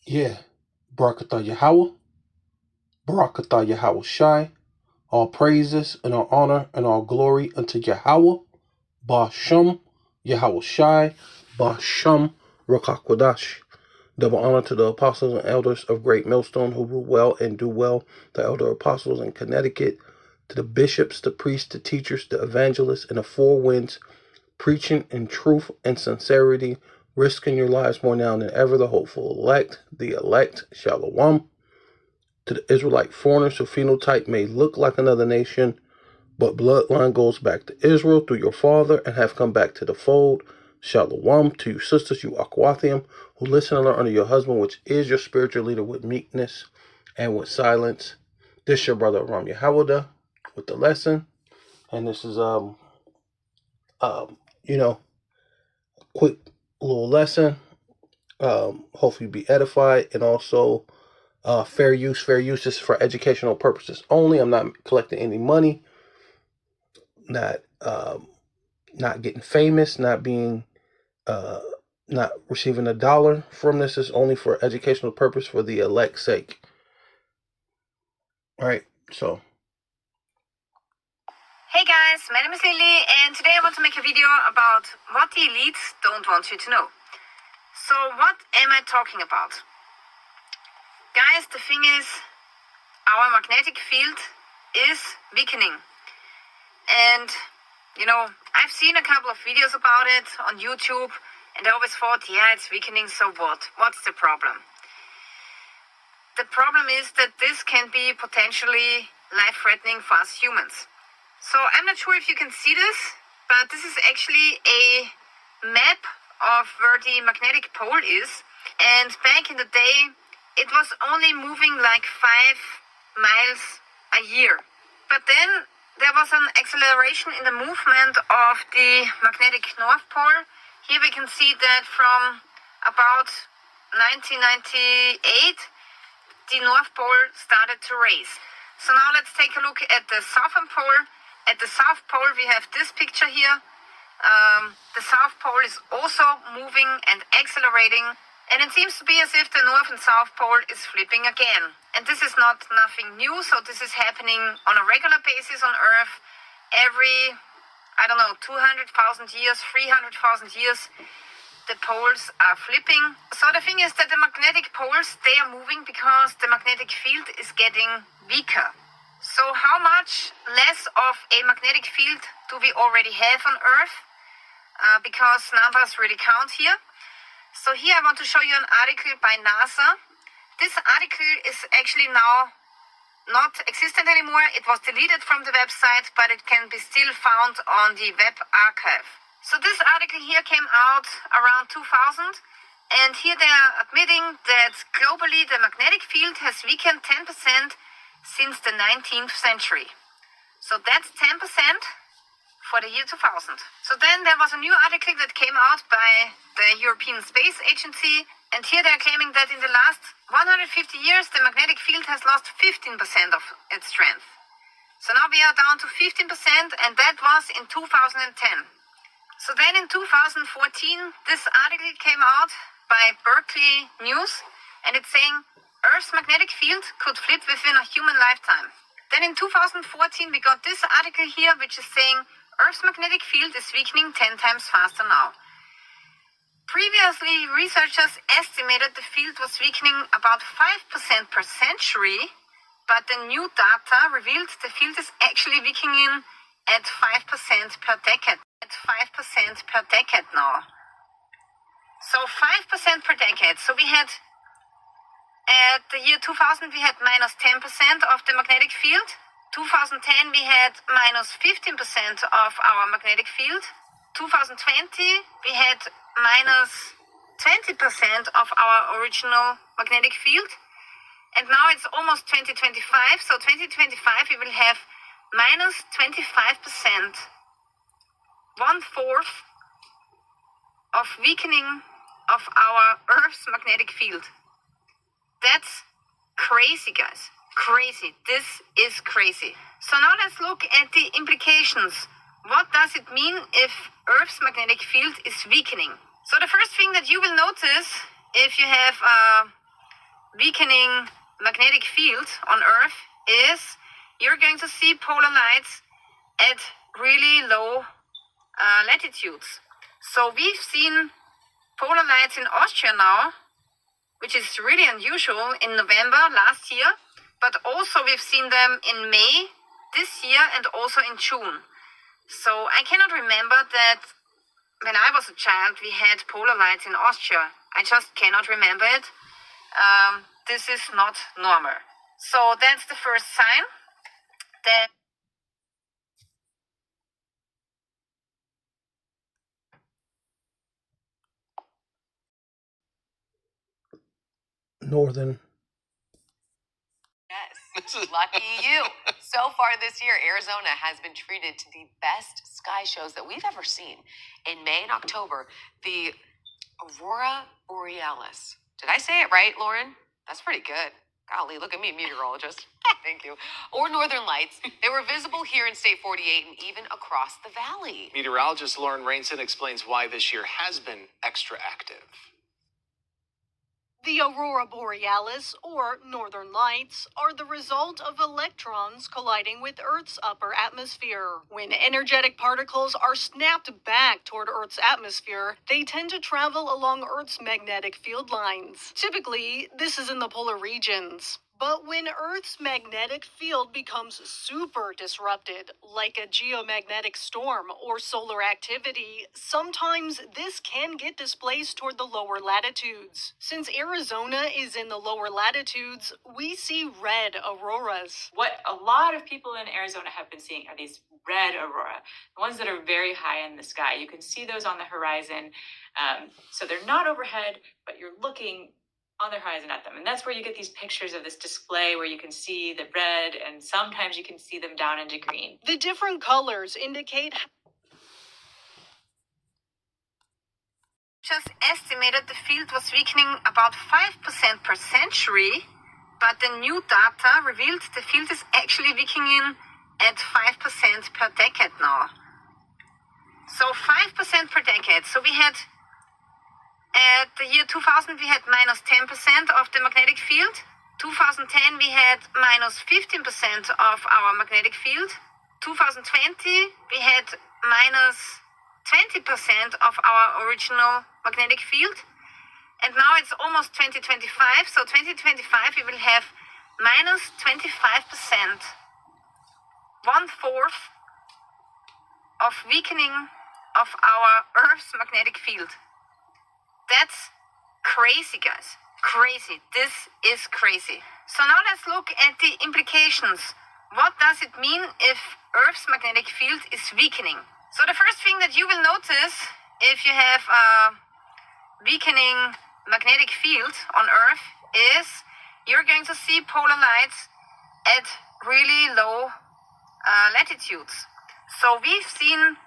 Yeah. Barakatah Yahweh. Barakatah Yahweh Shai. All praises and all honor and all glory unto Yahweh. Basham Yahweh Shai. Basham Rakakwadash. Double honor to the apostles and elders of Great Millstone who rule well and do well, the elder apostles in Connecticut, to the bishops, the priests, the teachers, the evangelists, and the four winds, preaching in truth and sincerity, risking your lives more now than ever, the hopeful elect, the elect, Shalom, to the Israelite foreigners whose phenotype may look like another nation, but bloodline goes back to Israel through your father and have come back to the fold. Shalom to you sisters, you Aquathium, who listen and learn under your husband, which is your spiritual leader, with meekness and with silence. This your brother Ram Yahawada with the lesson. And this is quick little lesson. Hopefully be edified, and also fair use. Fair use is for educational purposes only. I'm not collecting any money, not getting famous, not being not receiving $1 from this. Is only for educational purpose for the elect's sake. All right, so. Hey guys, my name is Lily, and today I want to make a video about what the elites don't want you to know. So what am I talking about? Guys, the thing is, our magnetic field is weakening. And, I've seen a couple of videos about it on YouTube, and I always thought, yeah, it's weakening, so what? What's the problem? The problem is that this can be potentially life-threatening for us humans. So I'm not sure if you can see this, but this is actually a map of where the magnetic pole is. And back in the day, it was only moving like 5 miles a year. But then there was an acceleration in the movement of the magnetic North Pole. Here we can see that from about 1998, the North Pole started to raise. So now let's take a look at the Southern Pole. At the South Pole, we have this picture here. The South Pole is also moving and accelerating, and it seems to be as if the North and South Pole is flipping again. And this is nothing new, so this is happening on a regular basis on Earth every, 200,000 years, 300,000 years. The poles are flipping. So the thing is that the magnetic poles, they are moving because the magnetic field is getting weaker. So how much less of a magnetic field do we already have on Earth? Because numbers really count here. So here I want to show you an article by NASA. This article is actually now not existent anymore. It was deleted from the website, but it can be still found on the web archive. So this article here came out around 2000, and here they are admitting that globally the magnetic field has weakened 10% since the 19th century. So that's 10% for the year 2000. So then there was a new article that came out by the European Space Agency, and here they're claiming that in the last 150 years the magnetic field has lost 15% of its strength. So now we are down to 15%, and that was in 2010. So then in 2014, this article came out by Berkeley News, and it's saying Earth's magnetic field could flip within a human lifetime. Then in 2014, we got this article here, which is saying Earth's magnetic field is weakening 10 times faster now. Previously, researchers estimated the field was weakening about 5% per century, but the new data revealed the field is actually weakening at 5% per decade. At 5% per decade now. So 5% per decade. So we had, at the year 2000, we had minus 10% of the magnetic field. 2010, we had minus 15% of our magnetic field. 2020, we had minus 20% of our original magnetic field. And now it's almost 2025. So 2025, we will have minus 25%. 1/4 of weakening of our Earth's magnetic field. That's crazy, guys. Crazy. This is crazy. So now let's look at the implications. What does it mean if Earth's magnetic field is weakening? So the first thing that you will notice if you have weakening magnetic field on Earth is you're going to see polar lights at really low latitudes. So we've seen polar lights in Austria now, which is really unusual, in November last year, but also we've seen them in May this year and also in June. So I cannot remember that when I was a child we had polar lights in Austria. I just cannot remember it. This is not normal. So that's the first sign that Northern. Yes, lucky you. So far this year, Arizona has been treated to the best sky shows that we've ever seen. In May and October, the Aurora Borealis. Did I say it right, Lauren? That's pretty good. Golly, look at me, meteorologist. Thank you. Or Northern Lights. They were visible here in State 48 and even across the valley. Meteorologist Lauren Rainson explains why this year has been extra active. The Aurora Borealis, or Northern Lights, are the result of electrons colliding with Earth's upper atmosphere. When energetic particles are snapped back toward Earth's atmosphere, they tend to travel along Earth's magnetic field lines. Typically, this is in the polar regions. But when Earth's magnetic field becomes super disrupted, like a geomagnetic storm or solar activity, sometimes this can get displaced toward the lower latitudes. Since Arizona is in the lower latitudes, we see red auroras. What a lot of people in Arizona have been seeing are these red aurora, the ones that are very high in the sky. You can see those on the horizon. So they're not overhead, but you're looking on the horizon at them. And that's where you get these pictures of this display where you can see the red and sometimes you can see them down into green. The different colors indicate just estimated the field was weakening about 5% per century, but the new data revealed the field is actually weakening at 5% per decade now. So 5% per decade. So we had, at the year 2000, we had minus 10% of the magnetic field. 2010, we had minus 15% of our magnetic field. 2020, we had minus 20% of our original magnetic field. And now it's almost 2025. So 2025, we will have minus 25%, 1/4 of weakening of our Earth's magnetic field. That's crazy, guys. Crazy. This is crazy. So now let's look at the implications. What does it mean if Earth's magnetic field is weakening? So the first thing that you will notice if you have a weakening magnetic field on Earth is you're going to see polar lights at really low latitudes. So we've seen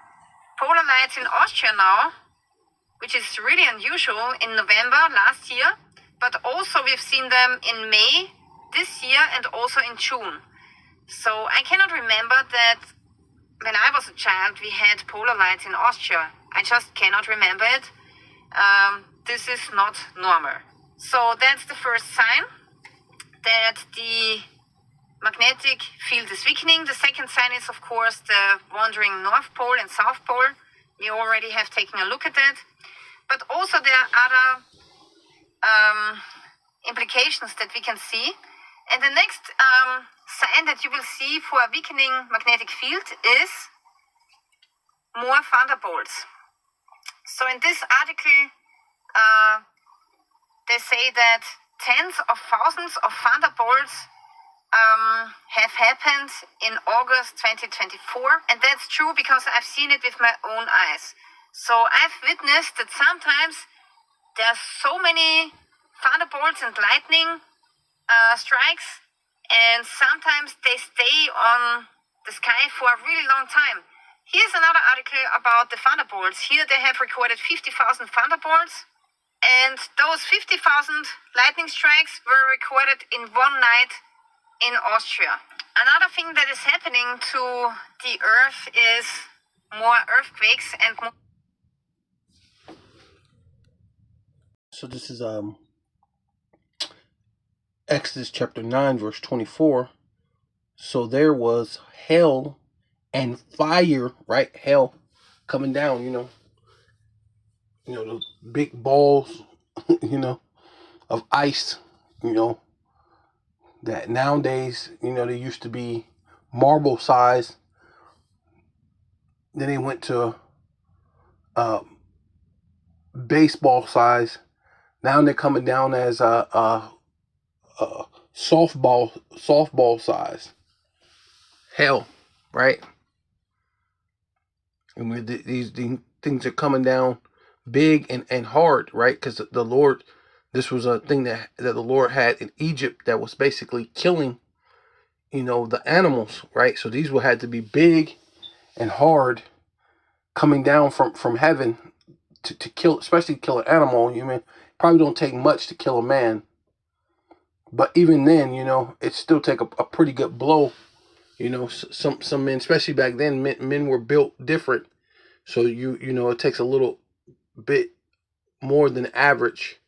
polar lights in Austria now, which is really unusual, in November last year, but also we've seen them in May this year and also in June. So I cannot remember that when I was a child we had polar lights in Austria. I just cannot remember it. This is not normal. So that's the first sign that the magnetic field is weakening. The second sign is, of course, the wandering North Pole and South Pole. We already have taken a look at that. But also there are other implications that we can see. And the next sign that you will see for a weakening magnetic field is more thunderbolts. So in this article, they say that tens of thousands of thunderbolts have happened in August 2024. And that's true because I've seen it with my own eyes. So I've witnessed that sometimes there's so many thunderbolts and lightning strikes, and sometimes they stay on the sky for a really long time. Here's another article about the thunderbolts. Here they have recorded 50,000 thunderbolts, and those 50,000 lightning strikes were recorded in one night in Austria. Another thing that is happening to the Earth is more earthquakes and more. So this is Exodus chapter 9, verse 24. So there was hail and fire, right? Hell coming down, those big balls, of ice, that nowadays, they used to be marble size. Then they went to baseball size. Now they're coming down as a softball size. Hell, right? And these things are coming down big and hard, right? Because the Lord, this was a thing that the Lord had in Egypt that was basically killing, the animals, right? So these had to be big and hard, coming down from heaven to kill, especially kill an animal. Probably don't take much to kill a man, but even then, it still take a pretty good blow. Some men, especially back then, men were built different, so it takes a little bit more than average.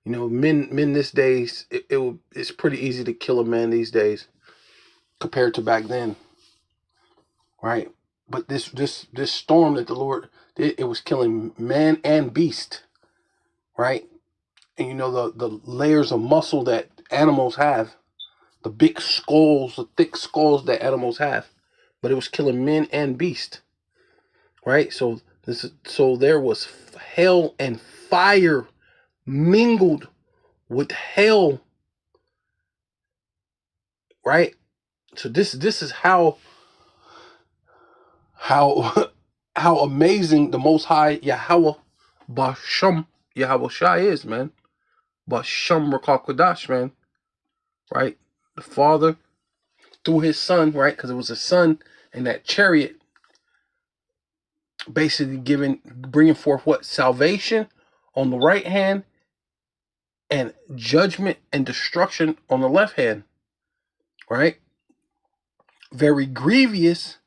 Men these days, it's pretty easy to kill a man these days compared to back then, right? But this storm that the Lord did, it was killing man and beast, right? And the layers of muscle that animals have, the big skulls, the thick skulls that animals have, but it was killing men and beast, right? So there was hail and fire mingled with hell, right? So this is how amazing the Most High Yahweh Basham Yahweh Shai is, man. Basham Rakakwadash, man, right? The Father through His Son, right? Because it was a Son in that chariot, basically bringing forth what? Salvation on the right hand, and judgment and destruction on the left hand, right? Very grievous,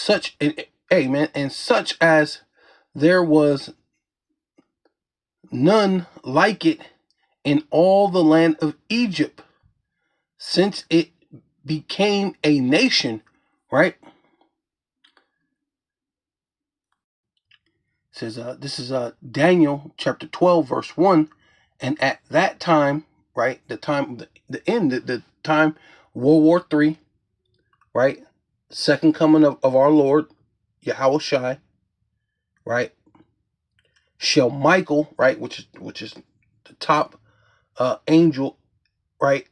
and such as there was none like it in all the land of Egypt since it became a nation, right? It says this is Daniel chapter 12 verse 1, and at that time, right, the time World War III, right, second coming of our Lord Yahweh Shai, right, shall Michael, right, which is the top angel, right,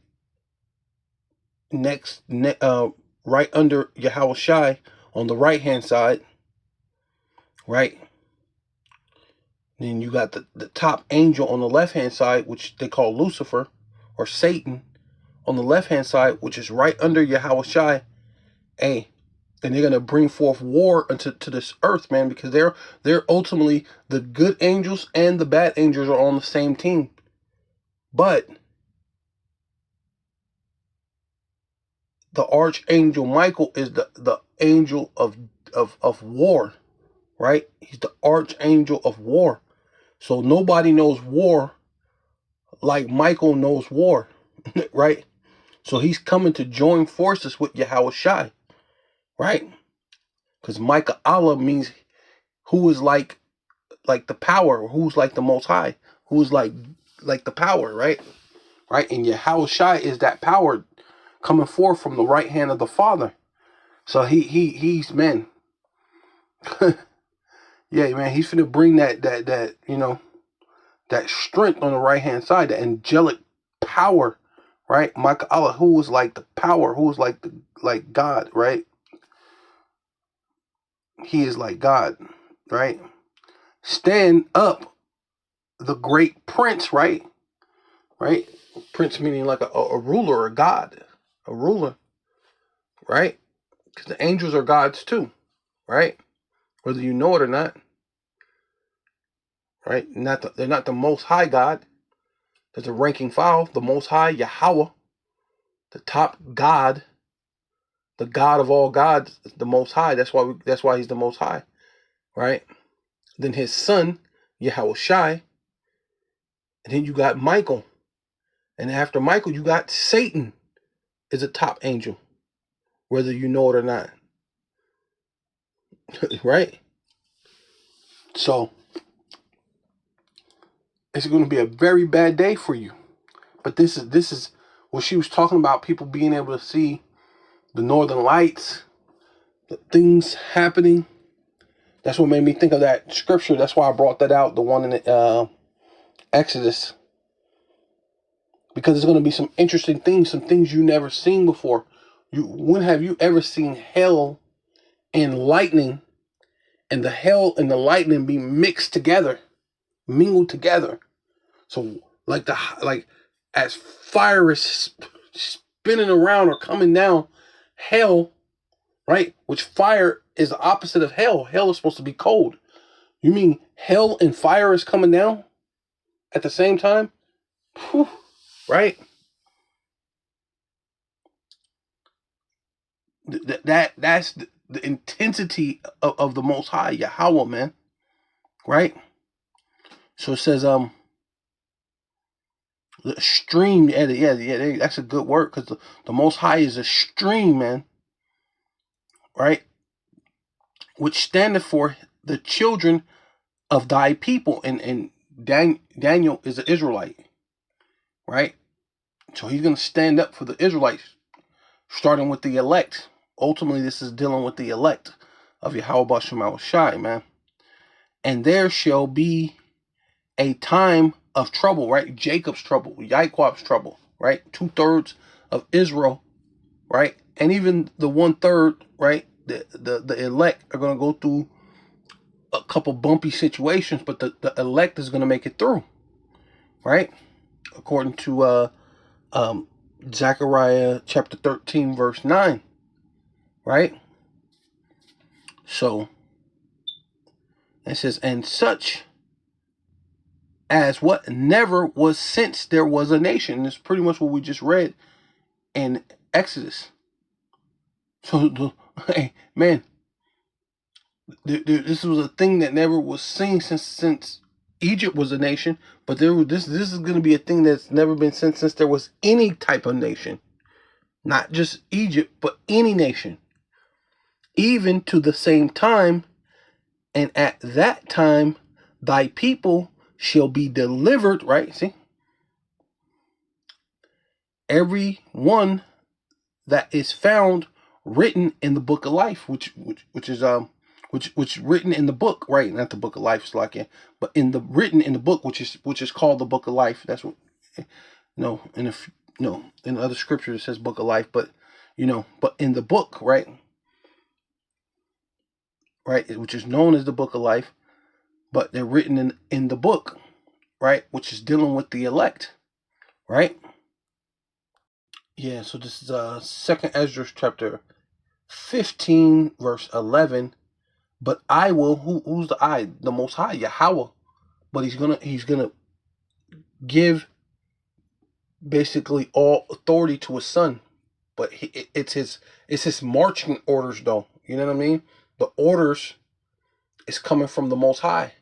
right under Yahweh Shai on the right hand side, right. Then you got the top angel on the left hand side, which they call Lucifer or Satan, on the left hand side, which is right under Yahweh Shai. And they're gonna bring forth war to this earth, man, because they're ultimately the good angels and the bad angels are on the same team. But the archangel Michael is the angel of war, right? He's the archangel of war. So nobody knows war like Michael knows war, right? So he's coming to join forces with Yahweh Shai, right? Because Micah Allah means who is like the power, who's like the Most High, who's like the power, right? Right? And Yahweh Shai is that power coming forth from the right hand of the Father. So he's man. Yeah, man, he's finna bring that that strength on the right hand side, the angelic power, right? Micah Allah, who is like the power, who is like God, right? He is like God, right? Stand up, the great prince, right? Right? Prince meaning like a ruler, a god, a ruler, right? Because the angels are gods too, right? Whether you know it or not, right? They're not the Most High God. There's a ranking file, the Most High Yahweh, the top God, the God of all gods, the Most High. That's why he's the Most High, right? Then his son Yahweh Shai, and then you got Michael, And after Michael, you got Satan is a top angel, whether you know it or not. Right? So it's going to be a very bad day for you. But this is what she was talking about, people being able to see the northern lights, the things happening. That's what made me think of that scripture. That's why I brought that out, the one in Exodus. Because it's going to be some interesting things, some things you never seen before. When have you ever seen hell and lightning, and the hell and the lightning be mixed together, mingled together? So like as fire is spinning around or coming down, hell, right? Which fire is the opposite of hell. Hell is supposed to be cold. You mean hell and fire is coming down at the same time? Whew, right? That's the intensity of the Most High, Yahweh, man. Right? So it says, the stream, yeah, that's a good word, because the Most High is a stream, man. Right? Which standeth for the children of thy people. And Daniel is an Israelite. Right? So he's going to stand up for the Israelites, starting with the elect. Ultimately, this is dealing with the elect of Yahweh B'Shem Shai, man. And there shall be a time of trouble, right? Jacob's trouble, Yaakov's trouble, right? 2/3 of Israel, right? And even the 1/3, right? The elect are going to go through a couple bumpy situations, but the elect is going to make it through, right? According to Zechariah chapter 13, verse 9, right? So it says, and such as what never was since there was a nation. And it's pretty much what we just read in Exodus. So, hey, man, this was a thing that never was seen since Egypt was a nation. But this is going to be a thing that's never been seen since there was any type of nation. Not just Egypt, but any nation. Even to the same time, and at that time, thy people shall be delivered, right? See? Every one that is found written in the book of life, which is written in the book, right? Not the book of life, it's like, but written in the book, which is called the book of life. That's what, in other scriptures it says book of life, but but in the book, right, which is known as the book of life, but they're written in the book, right, which is dealing with the elect, right? Yeah, so this is 2nd Ezra chapter 15, verse 11. But I will, who's the I? The Most High, Yahweh. But he's gonna give basically all authority to his son. But it's his marching orders, though. You know what I mean? The orders is coming from the Most High.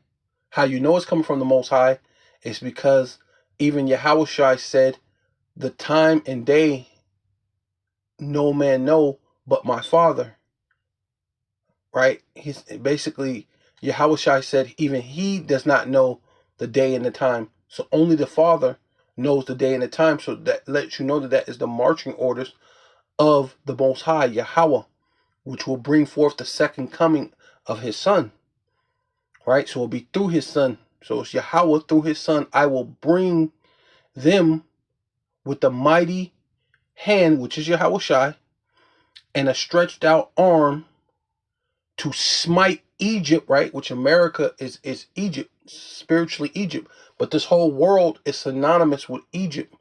How you know it's coming from the Most High is because even Yahushua said, the time and day no man know but my Father. Right? He's basically, Yahushua said even he does not know the day and the time. So only the Father knows the day and the time. So that lets you know that is the marching orders of the Most High, Yahweh, which will bring forth the second coming of his son. Right? So it'll be through his son. So it's Yahweh through his son. I will bring them with the mighty hand, which is Yahushua, and a stretched out arm to smite Egypt, right? Which America is Egypt, spiritually Egypt. But this whole world is synonymous with Egypt,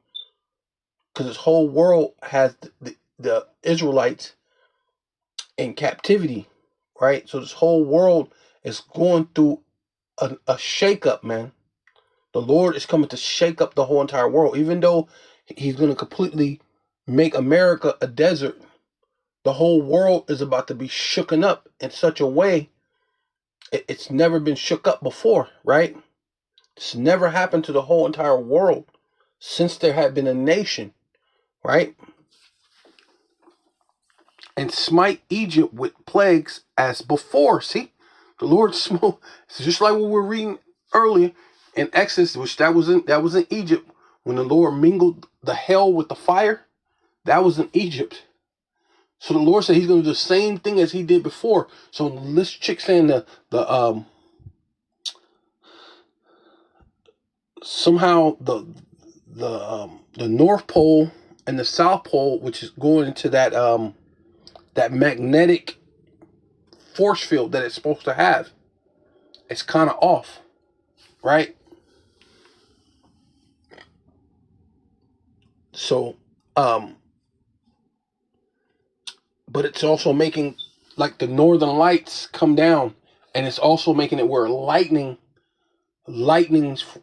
because this whole world has the Israelites in captivity, right? So this whole world is going through a shakeup, man. The Lord is coming to shake up the whole entire world. Even though he's going to completely make America a desert, the whole world is about to be shooken up in such a way it's never been shook up before, right? It's never happened to the whole entire world since there had been a nation, right? And smite Egypt with plagues as before. See, the Lord smote. It's just like what we were reading earlier in Exodus, which that was in Egypt, when the Lord mingled the hell with the fire. That was in Egypt. So the Lord said He's going to do the same thing as He did before. So this chick saying somehow the North Pole and the South Pole, which is going into that magnetic force field that it's supposed to have, it's kind of off, right? So, but it's also making like the northern lights come down, and it's also making it where lightnings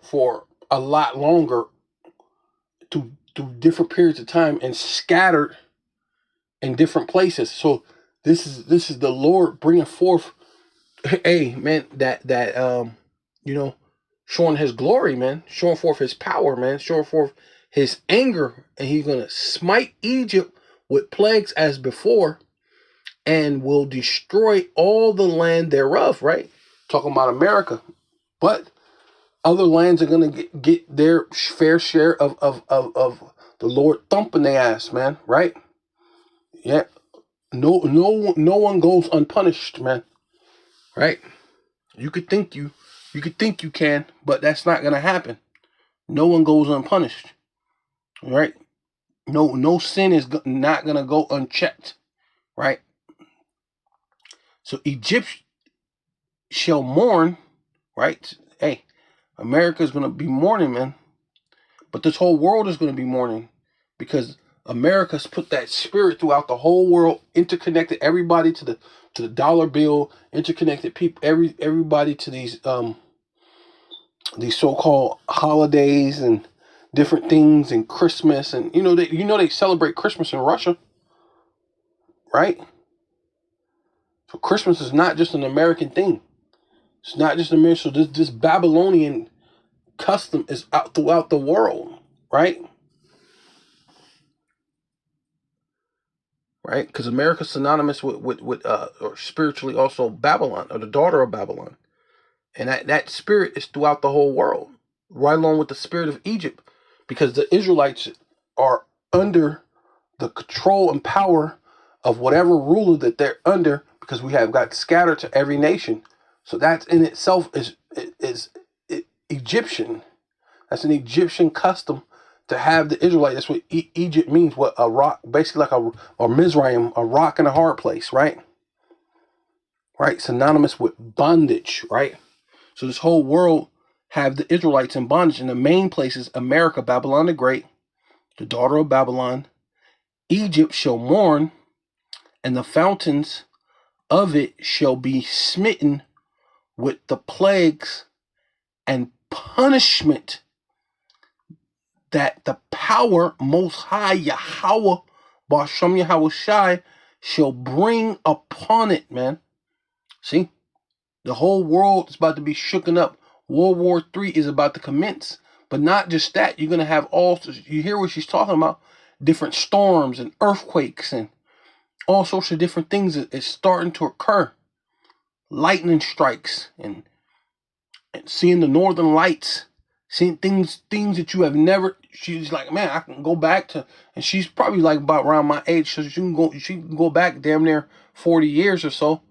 for a lot longer through different periods of time and scattered in different places. So this is the Lord bringing forth, hey man, that showing His glory, man, showing forth His power, man, showing forth His anger, and He's gonna smite Egypt with plagues as before, and will destroy all the land thereof. Right, talking about America, but other lands are gonna get their fair share of the Lord thumping their ass, man. Right? Yeah. No one goes unpunished, man. Right? You could think you can, but that's not gonna happen. No one goes unpunished. Right? No sin is not gonna go unchecked. Right? So Egypt shall mourn. Right? Hey, America's gonna be mourning, man. But this whole world is gonna be mourning, because America's put that spirit throughout the whole world, interconnected everybody to the dollar bill, interconnected people, everybody to these so-called holidays and different things, and Christmas, and they celebrate Christmas in Russia, right? So Christmas is not just an American thing. It's not just American. So this Babylonian custom is out throughout the world, right? Right? Because America's synonymous with or spiritually also Babylon, or the daughter of Babylon. And that spirit is throughout the whole world, right along with the spirit of Egypt, because the Israelites are under the control and power of whatever ruler that they're under, because we have got scattered to every nation. So that in itself is Egyptian. That's an Egyptian custom to have the Israelite. That's what Egypt means. What a rock, basically like a Mizraim, a rock in a hard place, right? Right, synonymous with bondage, right? So this whole world have the Israelites in bondage. And the main places: America, Babylon the Great, the daughter of Babylon. Egypt shall mourn, and the fountains of it shall be smitten with the plagues and punishment that the power most high Yahweh, Ba'ashem Yahweh Shai, shall bring upon it, man. See? The whole world is about to be shooken up. World War III is about to commence. But not just that. You're going to have you hear what she's talking about? Different storms and earthquakes and all sorts of different things is starting to occur. Lightning strikes and seeing the northern lights. Seeing things that you have never. She's like, man, I can go back to, and she's probably like about around my age, so she can go back damn near 40 years or so,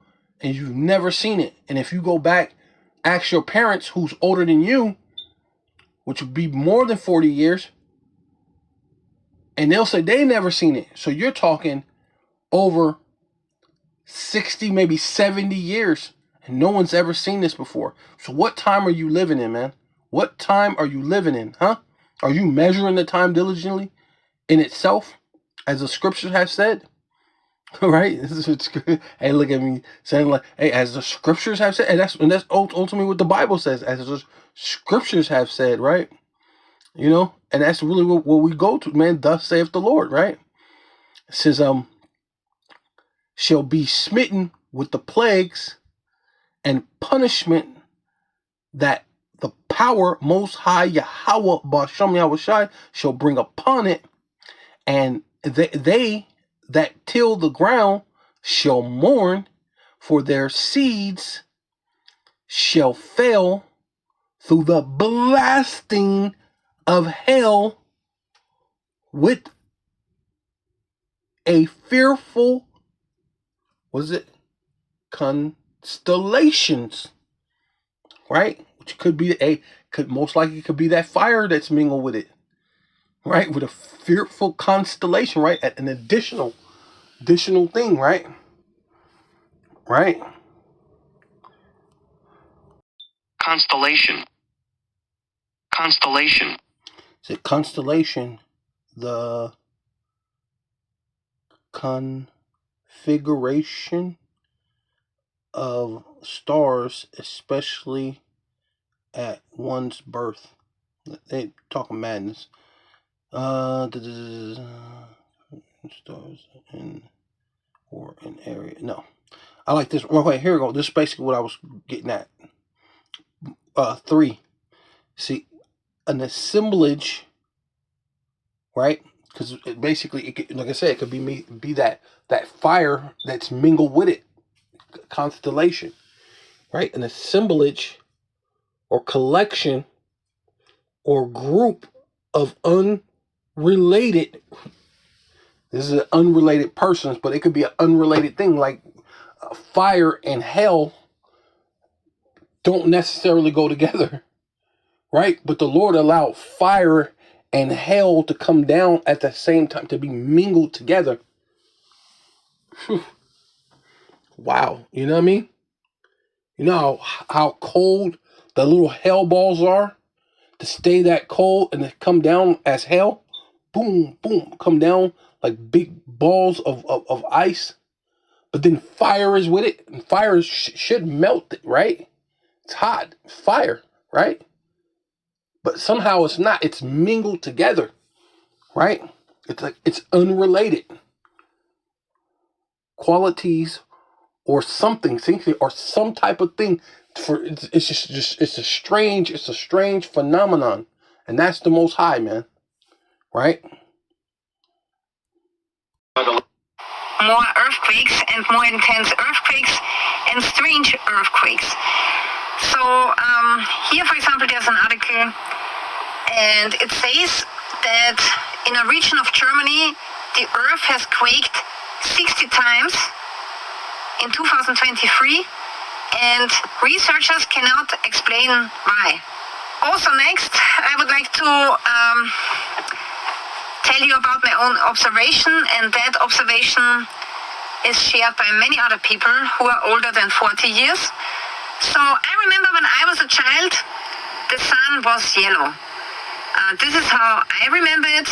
and you've never seen it. And if you go back, ask your parents who's older than you, which would be more than 40 years, and they'll say they never seen it. So you're talking over 60, maybe 70 years, and no one's ever seen this before. So what time are you living in, man? What time are you living in, huh? Are you measuring the time diligently in itself, as the scriptures have said? Right? Hey, look at me saying like, hey, as the scriptures have said, and that's ultimately what the Bible says, as the scriptures have said, right? And that's really what we go to, man. Thus saith the Lord, right? It says, shall be smitten with the plagues and punishment that the power Most High Yahweh Ba'Shem Yahweh Shai shall bring upon it, and they that till the ground shall mourn, for their seeds shall fail through the blasting of hell with a fearful, constellations, right? Which could most likely could be that fire that's mingled with it, right? With a fearful constellation, right? An additional thing, right? Right? Constellation. Is it constellation? The configuration of stars, especially at one's birth. They talking madness. Stars in or an area. No, I like this. Wait, here we go. This is basically what I was getting at. 3. See, an assemblage, right? Because basically, like I said, it could be that fire that's mingled with it, constellation, right? An assemblage or collection or group of unrelated. This is an unrelated persons, but it could be an unrelated thing, like fire and hell don't necessarily go together, right? But the Lord allowed fire and hell to come down at the same time, to be mingled together. Whew. Wow, you know what I mean? You know how cold the little hell balls are? To stay that cold and to come down as hell? Boom, boom, come down like big balls of ice. But then fire is with it, and fire should melt it, right? It's hot, fire, right? But somehow it's not. It's mingled together, right? It's like it's unrelated qualities or something, or some type of thing. It's a strange phenomenon, and that's the Most High, man, right? More earthquakes and more intense earthquakes and strange earthquakes. So here, for example, there's an article, and it says that in a region of Germany, the earth has quaked 60 times in 2023, and researchers cannot explain why. Also, next, I would like to tell you about my own observation, and that observation is shared by many other people who are older than 40 years. So I remember when I was a child, the sun was yellow. This is how I remember it.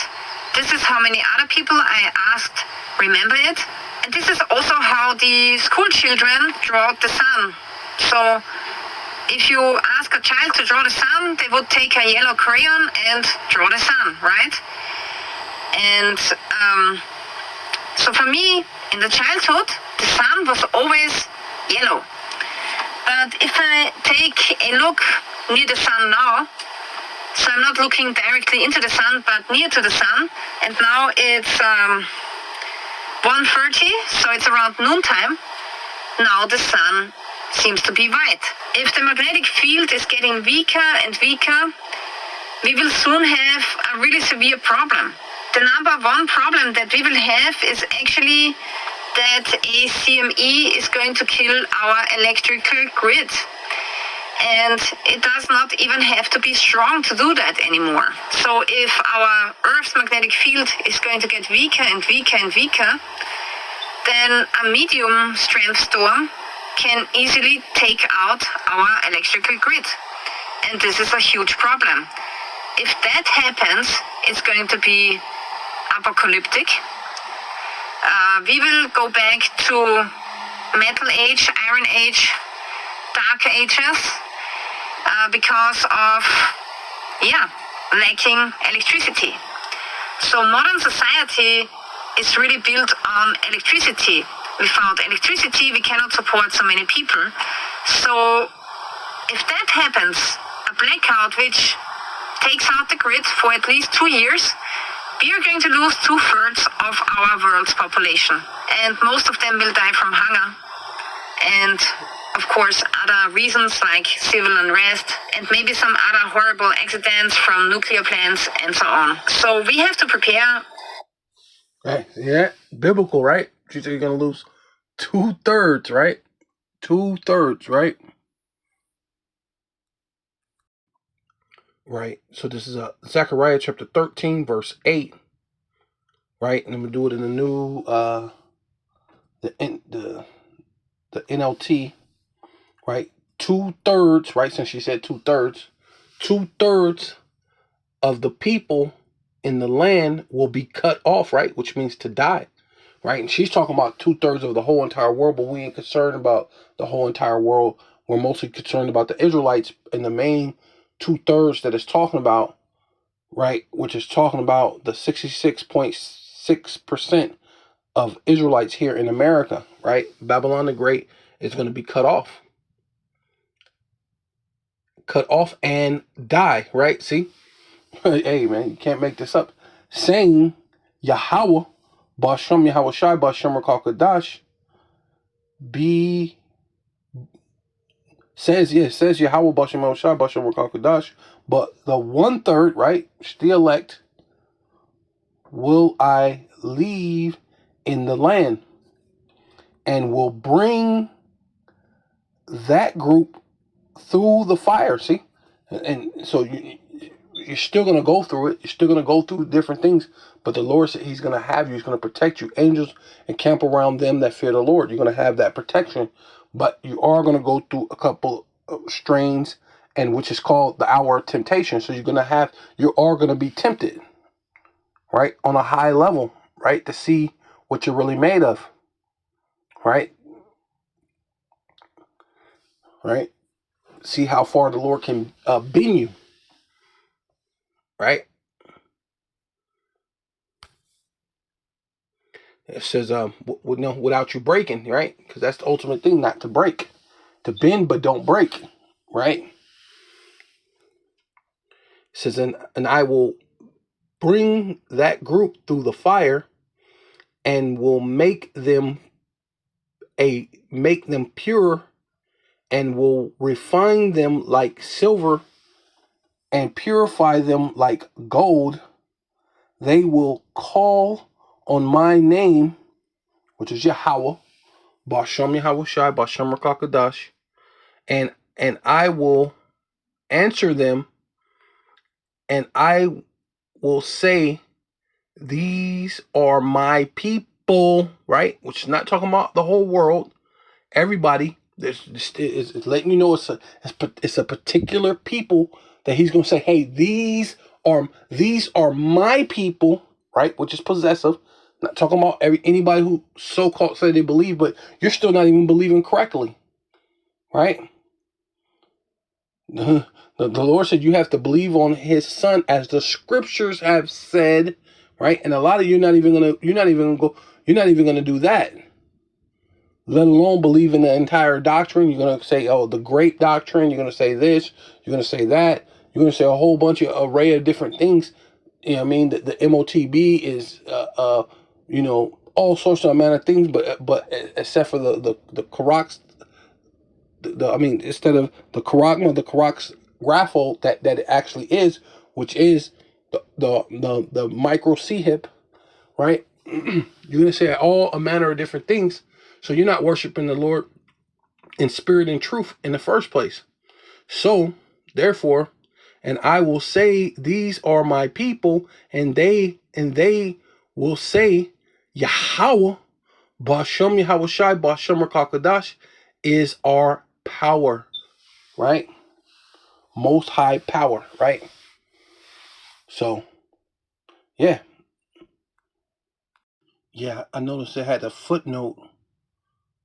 This is how many other people I asked remember it. And this is also how the school children draw the sun. So if you ask a child to draw the sun, they would take a yellow crayon and draw the sun, right? And so for me, in the childhood, the sun was always yellow. But if I take a look near the sun now, so I'm not looking directly into the sun, but near to the sun, and now it's 1:30, so it's around noontime. Now the sun seems to be white. If the magnetic field is getting weaker and weaker, we will soon have a really severe problem. The number one problem that we will have is actually that a CME is going to kill our electrical grid. And it does not even have to be strong to do that anymore. So if our Earth's magnetic field is going to get weaker and weaker and weaker, then a medium strength storm can easily take out our electrical grid. And this is a huge problem. If that happens, it's going to be apocalyptic. We will go back to Metal Age, Iron Age, Dark Ages, because of, lacking electricity. So modern society is really built on electricity. Without electricity, we cannot support so many people. So if that happens, a blackout which takes out the grid for at least 2 years, we are going to lose 2/3 of our world's population. And most of them will die from hunger. And of course, other reasons like civil unrest and maybe some other horrible accidents from nuclear plants and so on. So we have to prepare. Right, yeah, biblical, right? She said you're going to lose 2/3, right? 2/3, right? Right. So this is Zechariah chapter 13, verse 8. Right, and I'm gonna do it in the new the NLT. Right, 2/3. Right, since she said 2/3, 2/3 of the people in the land will be cut off. Right, which means to die. Right, and she's talking about 2/3 of the whole entire world, but we ain't concerned about the whole entire world. We're mostly concerned about the Israelites, and the main 2/3 that it's talking about, right, which is talking about the 66.6% of Israelites here in America, right? Babylon the Great is going to be cut off and die, right? See, hey man, you can't make this up. Saying Yahweh, Bashem Yahweh Shai, Bashem Rakakadash, says Yahweh, Bashem Yahweh Shai, Bashem Rakakadash, but the 1/3, right, the elect, will I leave in the land, and will bring that group through the fire. See, and so you're still going to go through it. You're still going to go through different things, but the Lord said he's going to have you. He's going to protect you. Angels encamp around them that fear the Lord. You're going to have that protection, but you are going to go through a couple of strains, and which is called the hour of temptation. So you are going to be tempted, right, on a high level, right, to see what you're really made of, right, see how far the Lord can bend you, right. It says, without you breaking, right, because that's the ultimate thing, not to break, to bend but don't break, right. It says, and I will bring that group through the fire, and will make them pure, and will refine them like silver, and purify them like gold. They will call on my name, which is Yahweh, Bashem Yahweh Shai, Bashem Rakakadash, and I will answer them, and I will say, these are my people, right? Which is not talking about the whole world, everybody. It's letting you know it's a particular people that he's going to say, hey, these are my people, right? Which is possessive. Not talking about anybody who so-called say they believe, but you're still not even believing correctly, right? The Lord said you have to believe on his son as the scriptures have said, right? And a lot of you're not even gonna do that, let alone believe in the entire doctrine. You're going to say, oh, the great doctrine. You're going to say this. You're going to say that. You're going to say a whole bunch of array of different things. You know what I mean? The MOTB is, all sorts of amount of things, but except for the Karak's, instead of the Karakma, the Karak's Grapho that it actually is, which is the micro C-hip, right? You're going to say all a manner of different things. So you're not worshiping the Lord in spirit and truth in the first place. So, therefore, and I will say, these are my people, and they will say, Yahweh, Bashem Yahweh Shai, Bashem Rakakadash is our power, right? Most high power, right? So, yeah. Yeah, I noticed it had a footnote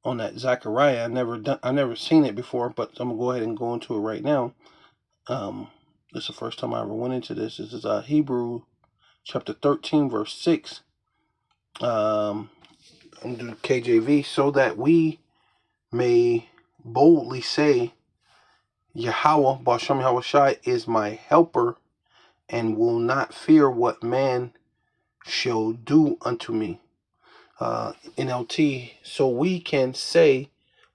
on that Zechariah. I never seen it before, but I'm gonna go ahead and go into it right now. This is the first time I ever went into this. This is Hebrew chapter 13, verse 6. I'm doing KJV, so that we may boldly say, Yahweh, Ba'ashem Yahweh Shai, is my helper, and will not fear what man shall do unto me. NLT, so we can say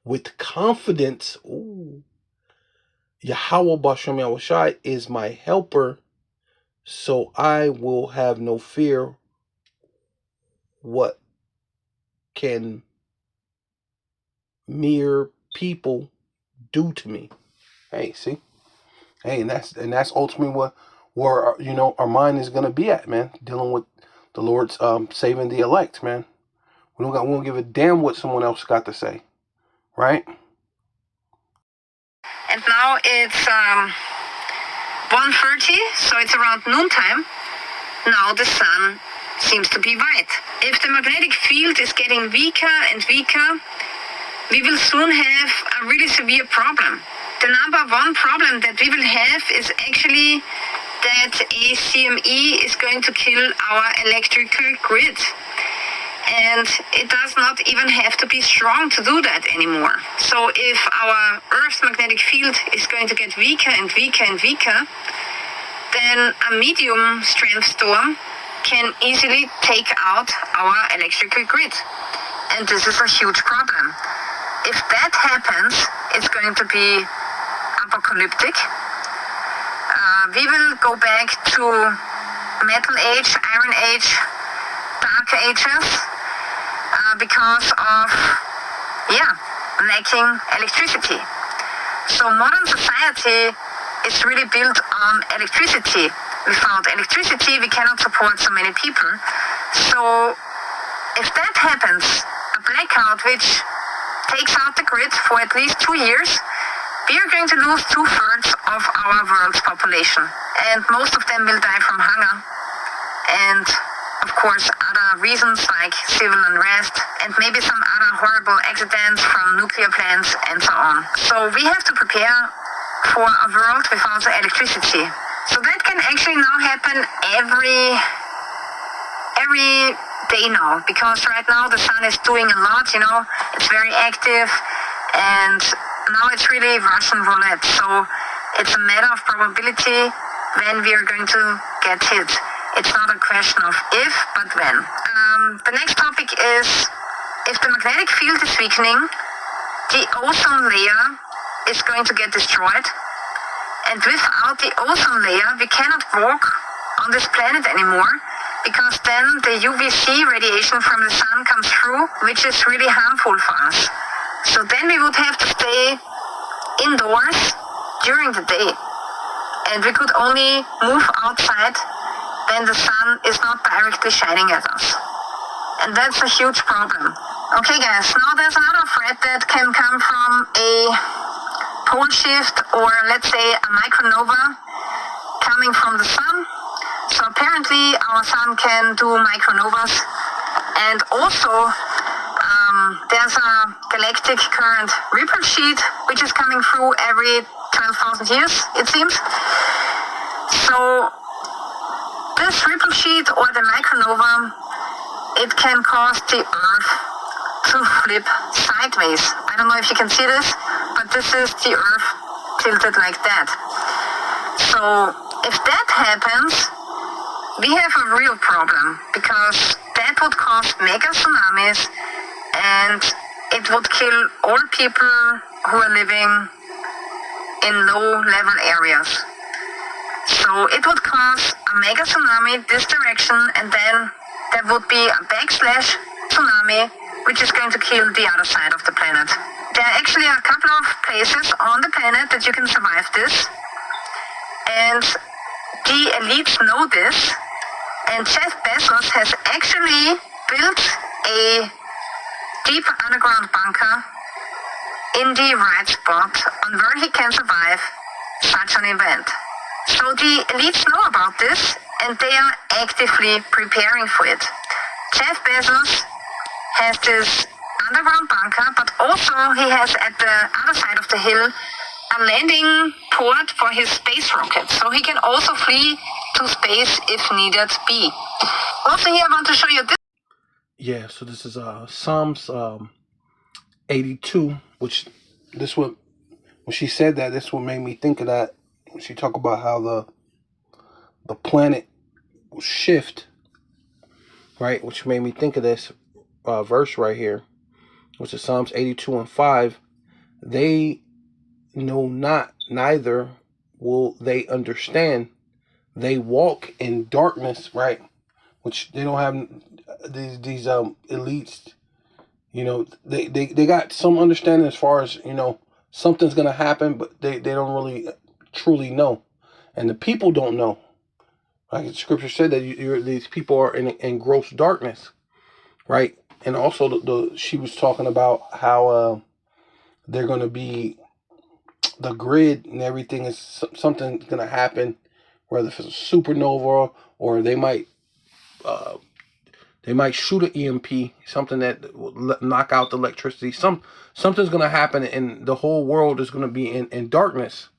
with confidence, ooh, Yahweh Ba'ashem Yahweh Shai is my helper, so I will have no fear what can mere people do to me. Hey, see? Hey, and that's ultimately where you know our mind is gonna be at, man. Dealing with the Lord's saving the elect, man. We don't give a damn what someone else got to say, right? And now it's 1:30, so it's around noontime. Now the sun seems to be white. If the magnetic field is getting weaker and weaker, we will soon have a really severe problem. The number one problem that we will have is actually that a CME is going to kill our electrical grid. And it does not even have to be strong to do that anymore. So if our Earth's magnetic field is going to get weaker and weaker and weaker, then a medium strength storm can easily take out our electrical grid. And this is a huge problem. If that happens, it's going to be apocalyptic. We will go back to Metal Age, Iron Age, Dark Ages, because of, lacking electricity. So modern society is really built on electricity. Without electricity, we cannot support so many people. So if that happens, a blackout which takes out the grid for at least 2 years, we are going to lose 2/3 of our world's population. And most of them will die from hunger. And of course, other reasons like civil unrest and maybe some other horrible accidents from nuclear plants and so on. So we have to prepare for a world without electricity. So that can actually now happen every day now, because right now the sun is doing a lot, it's very active, and now it's really Russian roulette. So it's a matter of probability when we are going to get hit. It's not a question of if, but when. The next topic is, if the magnetic field is weakening, the ozone layer is going to get destroyed. And without the ozone layer, we cannot walk on this planet anymore, because then the UVC radiation from the sun comes through, which is really harmful for us. So then we would have to stay indoors during the day. And we could only move outside when the sun is not directly shining at us. And that's a huge problem. Okay guys, now there's another threat that can come from a pole shift, or let's say a micronova coming from the sun. So apparently our sun can do micronovas, and also there's a galactic current ripple sheet which is coming through every 12,000 years, it seems. So this ripple sheet or the micronova, it can cause the Earth to flip sideways. I don't know if you can see this, but this is the Earth tilted like that. So if that happens, we have a real problem, because that would cause mega tsunamis, and it would kill all people who are living in low-level areas. So it would cause a mega tsunami this direction, and then there would be a backslash tsunami, which is going to kill the other side of the planet. There are actually a couple of places on the planet that you can survive this, and the elites know this, and Jeff Bezos has actually built a deep underground bunker in the right spot on where he can survive such an event. So the elites know about this, and they are actively preparing for it. Jeff Bezos has this underground bunker, but also he has at the other side of the hill a landing port for his space rockets, so he can also flee to space if needed be. Also here I want to show you this. Yeah, so this is Psalms 82, which this would when she said that, this what made me think of that. When she talked about how the planet will shift, right? Which made me think of this verse right here, which is Psalms 82:5. They know not, neither will they understand. They walk in darkness, right? Which they don't have these elites. They got some understanding as far as, something's gonna happen, but they don't really truly know, and the people don't know. Like the scripture said that these people are in gross darkness, right? And also she was talking about how they're gonna be the grid and everything is something's gonna happen, whether it's a supernova or they might shoot an EMP, something that will knock out the electricity. Something's gonna happen, and the whole world is gonna be in darkness,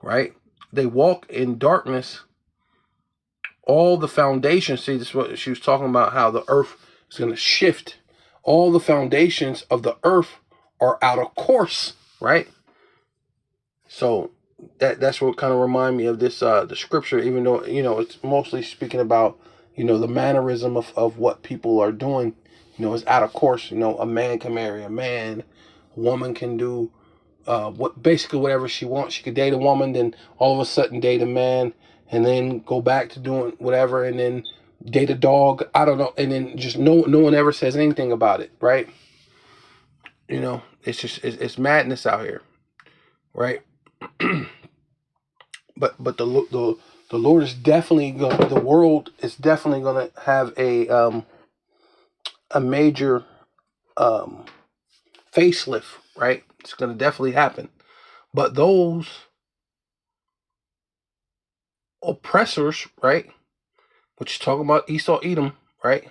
right? They walk in darkness. All the foundations. See, this is what she was talking about. How the earth is gonna shift. All the foundations of the earth are out of course, right? So that's what kind of remind me of this the scripture, even though it's mostly speaking about the mannerism of what people are doing. Is out of course. A man can marry a man, a woman can do basically whatever she wants. She could date a woman, then all of a sudden date a man, and then go back to doing whatever, and then date a dog. I don't know, and then just no one ever says anything about it, right? It's just it's madness out here, right? but the Lord is definitely going. The world is definitely going to have a major facelift, right? It's going to definitely happen. But those oppressors, right? Which is talking about Esau, Edom, right?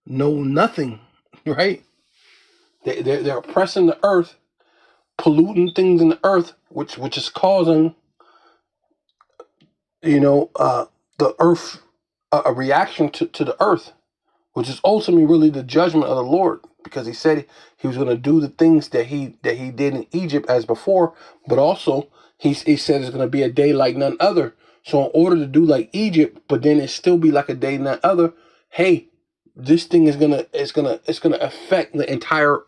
Know nothing, right? They're oppressing the earth, polluting things in the earth, which is causing the earth a reaction to the earth, which is ultimately really the judgment of the Lord, because he said he was going to do the things that he did in Egypt as before, but also he said it's going to be a day like none other. So in order to do like Egypt, but then it still be like a day none other, hey, this thing is gonna affect the entire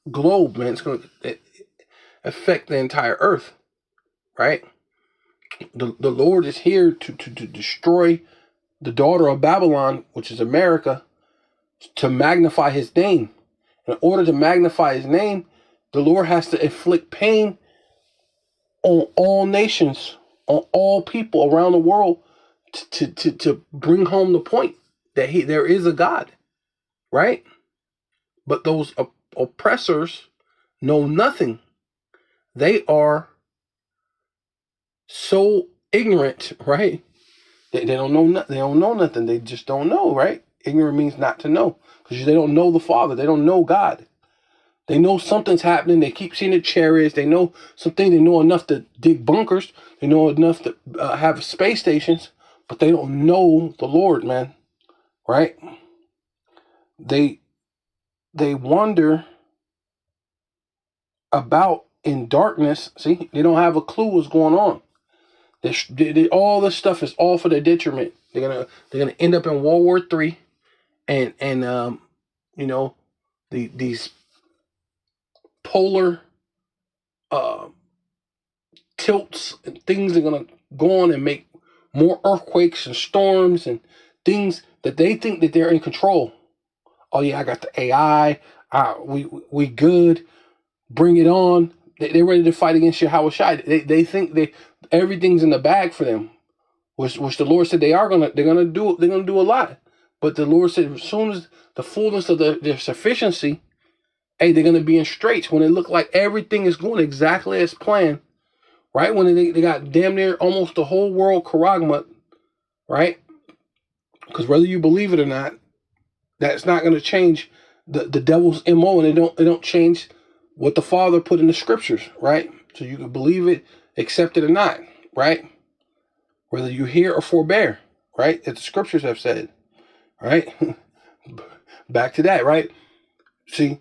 globe, man. It's gonna affect the entire earth, right? The Lord is here to destroy the daughter of Babylon, which is America, to magnify his name. In order to magnify his name, the Lord has to inflict pain on all nations, on all people around the world, to bring home the point that there is a God, right? But those oppressors know nothing. They are so ignorant, right? They don't know. They don't know nothing. They just don't know, right? Ignorant means not to know, because they don't know the Father. They don't know God. They know something's happening. They keep seeing the chariots. They know something. They know enough to dig bunkers. They know enough to have space stations, but they don't know the Lord, man. Right? They wander about in darkness. See, they don't have a clue what's going on. All this stuff is all for their detriment. They're gonna end up in World War III, and these polar tilts and things are gonna go on and make more earthquakes and storms and things that they think that they're in control. Oh yeah, I got the AI. We good. Bring it on. They're ready to fight against Yahweh Shai. They think everything's in the bag for them, which the Lord said they're gonna do a lot. But the Lord said as soon as the fullness of their sufficiency, hey, they're gonna be in straits when it look like everything is going exactly as planned. Right when they got damn near almost the whole world charagma, right? Because whether you believe it or not, that's not going to change the devil's MO, and it don't change what the Father put in the scriptures, right? So you can believe it, accept it or not, right? Whether you hear or forbear, right? As the scriptures have said, right? Back to that, right? See,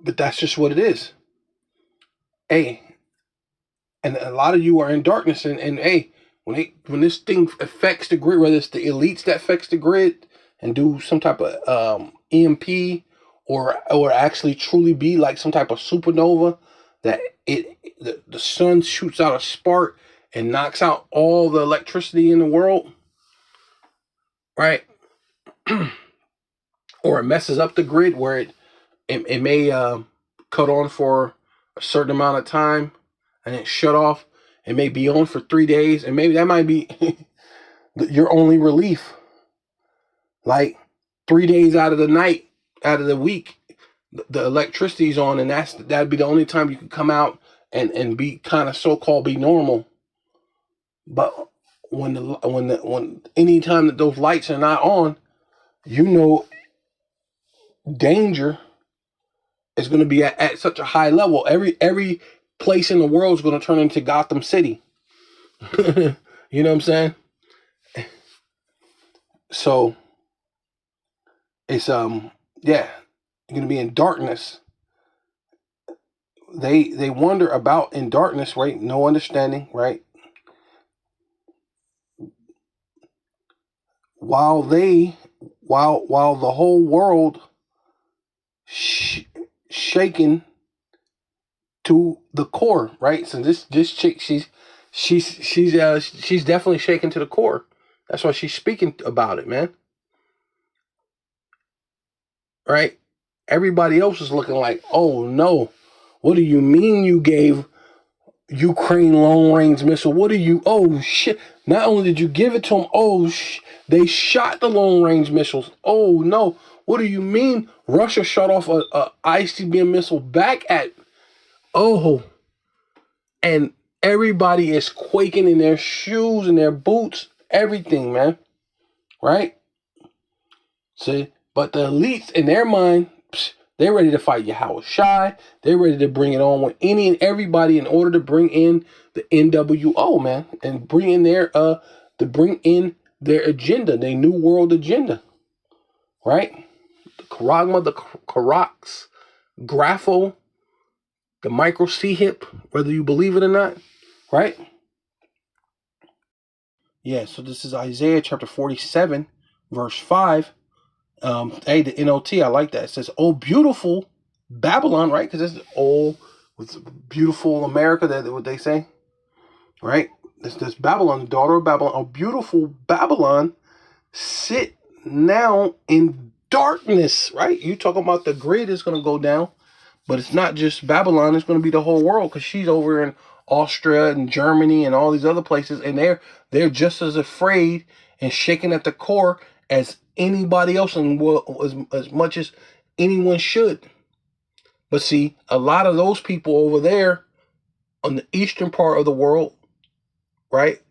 But that's just what it is. Hey, and a lot of you are in darkness, and hey, when this thing affects the grid, whether it's the elites that affects the grid and do some type of EMP, or actually truly be like some type of supernova, that the sun shoots out a spark and knocks out all the electricity in the world, right? Or it messes up the grid where it may cut on for a certain amount of time and it shut off. It may be on for 3 days, and maybe that might be your only relief. Like 3 days out of the week, the electricity's on, and that'd be the only time you could come out and be kind of so-called be normal. But when any time that those lights are not on, danger is going to be at such a high level. Every place in the world is going to turn into Gotham City. You know what I'm saying? So it's you're going to be in darkness. They wander about in darkness, right? No understanding, right? While the whole world shaken to the core, right? So this chick, she's definitely shaken to the core. That's why she's speaking about it, man. Right? Everybody else is looking like, oh no, what do you mean you gave Ukraine long-range missile? What do you? Oh shit! Not only did you give it to them, they shot the long-range missiles. Oh no! What do you mean Russia shot off a ICBM missile back at? Oh, and everybody is quaking in their shoes and their boots, everything, man. Right? See, but the elites in their mind, they're ready to fight Yahweh Shai. They're ready to bring it on with any and everybody in order to bring in the NWO, man, and bring in their agenda, their new world agenda, right? The Charagma, the Karax, Grapho, the Micro C-Hip, whether you believe it or not, right? Yeah, so this is Isaiah chapter 47, verse 5. Hey, the NOT, I like that. It says, "Oh, beautiful Babylon," right? Because it's with beautiful America. That what they say, right? This Babylon, the daughter of Babylon. "Oh, beautiful Babylon, sit now in darkness," right? You talking about the grid is going to go down, but it's not just Babylon. It's going to be the whole world, because she's over in Austria and Germany and all these other places, and they're just as afraid and shaken at the core as anybody else in the world, as much as anyone should. But see, a lot of those people over there on the eastern part of the world, right,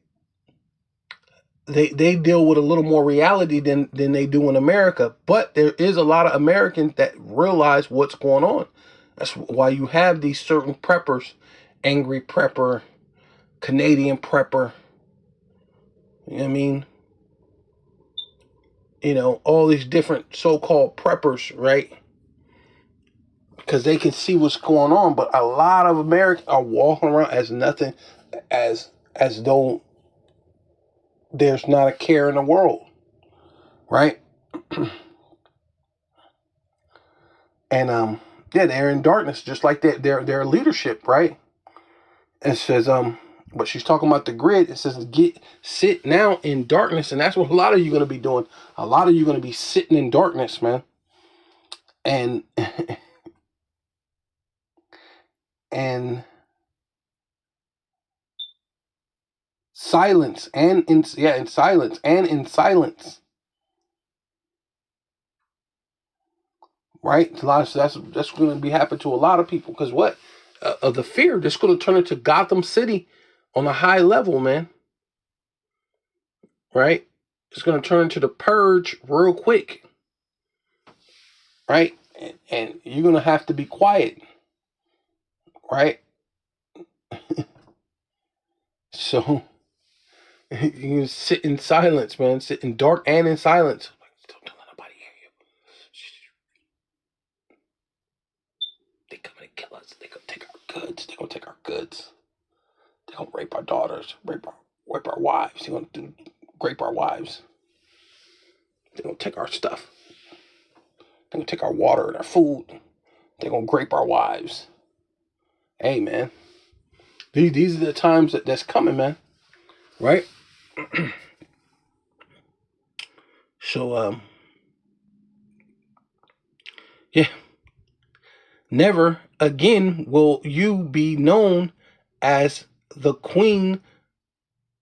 they deal with a little more reality than they do in America. But there is a lot of Americans that realize what's going on. That's why you have these certain preppers, angry prepper, Canadian prepper, you know what I mean? All these different so-called preppers, right? Because they can see what's going on. But a lot of Americans are walking around as nothing, as though there's not a care in the world, right? And they're in darkness, just like their leadership, right? It says but she's talking about the grid. It says sit now in darkness, and that's what a lot of you are going to be doing. A lot of you are going to be sitting in darkness, man. And and silence, and in silence, and in silence, right? A lot of that's going to be happening to a lot of people, because what of the fear that's going to turn into Gotham City on a high level, man. Right? It's going to turn into the purge real quick, right? And you're going to have to be quiet, right? So you can sit in silence, man. Sit in dark and in silence. Don't let nobody hear you. kill us. They're gonna take our goods. They're gonna take our goods. They're gonna rape our daughters, rape our wives. They're gonna rape our wives. They're gonna take our stuff. They're gonna take our water and our food. They're gonna grape our wives. Hey, man. These are the times that's coming, man. Right? So, yeah. Never again will you be known as the Queen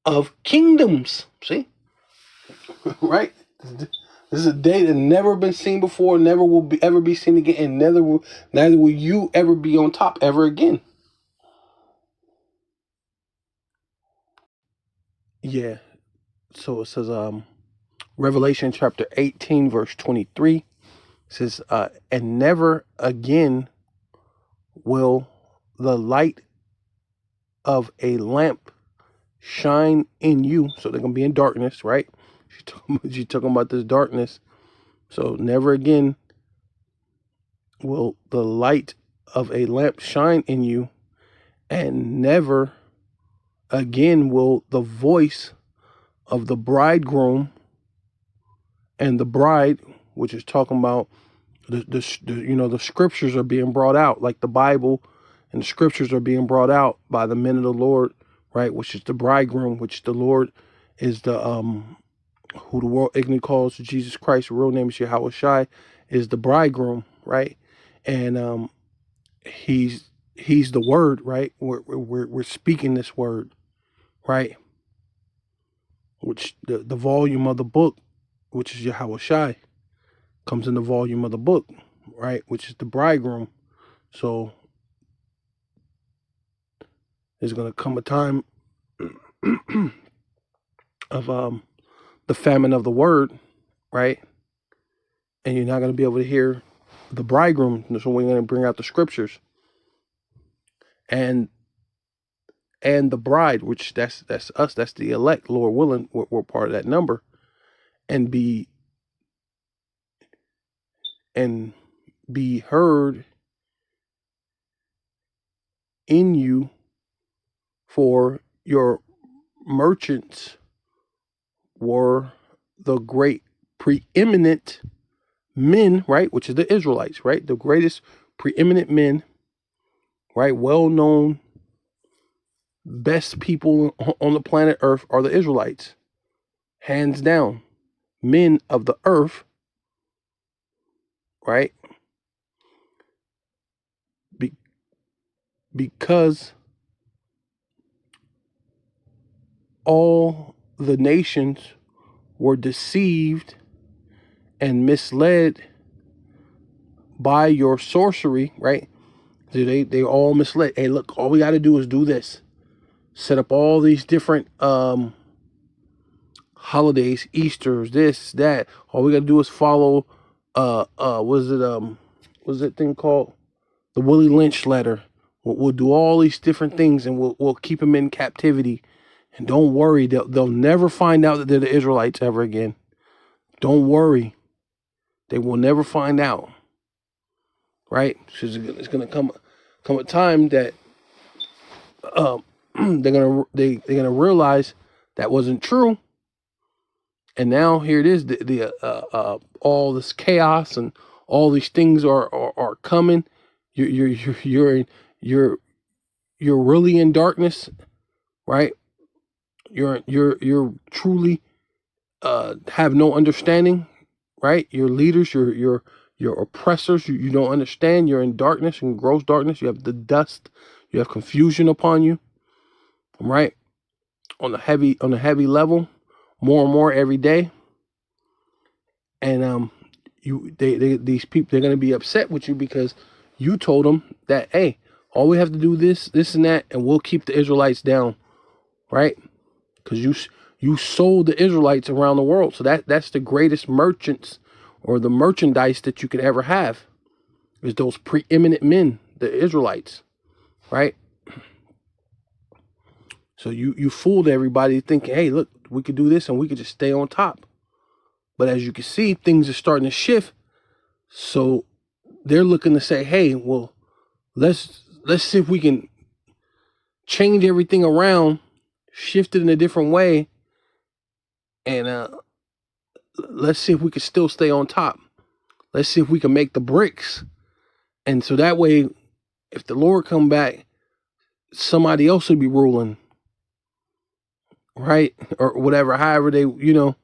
of Kingdoms. See? Right? This is a day that never been seen before, never will ever be seen again, and neither will you ever be on top ever again. Yeah. So it says, Revelation chapter 18, verse 23 says, and never again will the light of a lamp shine in you. So they're going to be in darkness, right? She's talking about this darkness. So never again will the light of a lamp shine in you, and never again will the voice of the bridegroom and the bride, which is talking about the scriptures are being brought out, like the Bible and the scriptures are being brought out by the men of the Lord, right? Which is the bridegroom, which the Lord is the who the world ignorantly calls Jesus Christ. The real name is Yahweh Shai, is the bridegroom, right? And he's the word, right? We're speaking this word, right? Which the volume of the book, which is Yahweh Shai, comes in the volume of the book, right? Which is the bridegroom. So there's gonna come a time of the famine of the word, right? And you're not gonna be able to hear the bridegroom. So we're gonna bring out the scriptures and the bride, which that's us, that's the elect, Lord willing, we're part of that number, and be heard in you, for your merchants were the great preeminent men, right? Which is the Israelites, right? The greatest preeminent men, right? Well-known, best people on the planet Earth are the Israelites. Hands down. Men of the earth, right? Because all the nations were deceived and misled by your sorcery, right? They all misled. Hey, look, all we got to do is do this. Set up all these different holidays, Easters, this, that. All we got to do is follow what's that thing called? The Willie Lynch letter. We'll do all these different things, and we'll keep them in captivity. And don't worry, they'll never find out that they're the Israelites ever again. Don't worry. They will never find out. Right? So it's gonna come a time that they're gonna realize that wasn't true. And now here it is, all this chaos and all these things are coming. You're really in darkness, right? You're truly have no understanding, right? Your leaders, your oppressors, you don't understand. You're in darkness, in gross darkness. You have the dust, you have confusion upon you, right? On a heavy level, more and more every day. And these people, they're gonna be upset with you because you told them that, hey, all we have to do this and that, and we'll keep the Israelites down, right? Because you sold the Israelites around the world. So that's the greatest merchants, or the merchandise that you could ever have, is those preeminent men, the Israelites, right? So you fooled everybody thinking, hey, look, we could do this and we could just stay on top. But as you can see, things are starting to shift. So they're looking to say, hey, well, let's see if we can change everything around, shift it in a different way, and let's see if we can still stay on top. Let's see if we can make the bricks. And so that way, if the Lord come back, somebody else will be ruling, right? Or whatever, however they, whatever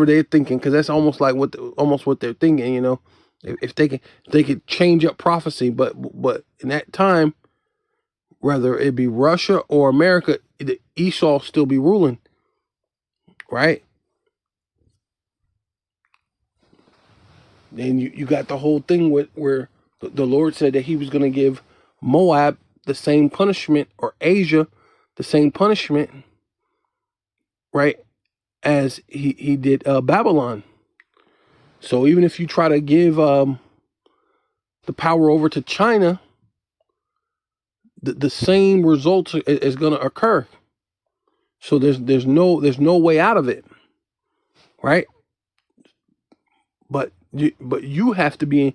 they're thinking, because that's almost like what they're thinking, if they could change up prophecy, but in that time, whether it be Russia or America, Esau still be ruling, right? And you got the whole thing where the Lord said that he was going to give Moab the same punishment, or Asia the same punishment, right, as he did Babylon. So even if you try to give the power over to China, the same results is going to occur. So there's no way out of it, right? But you have to be.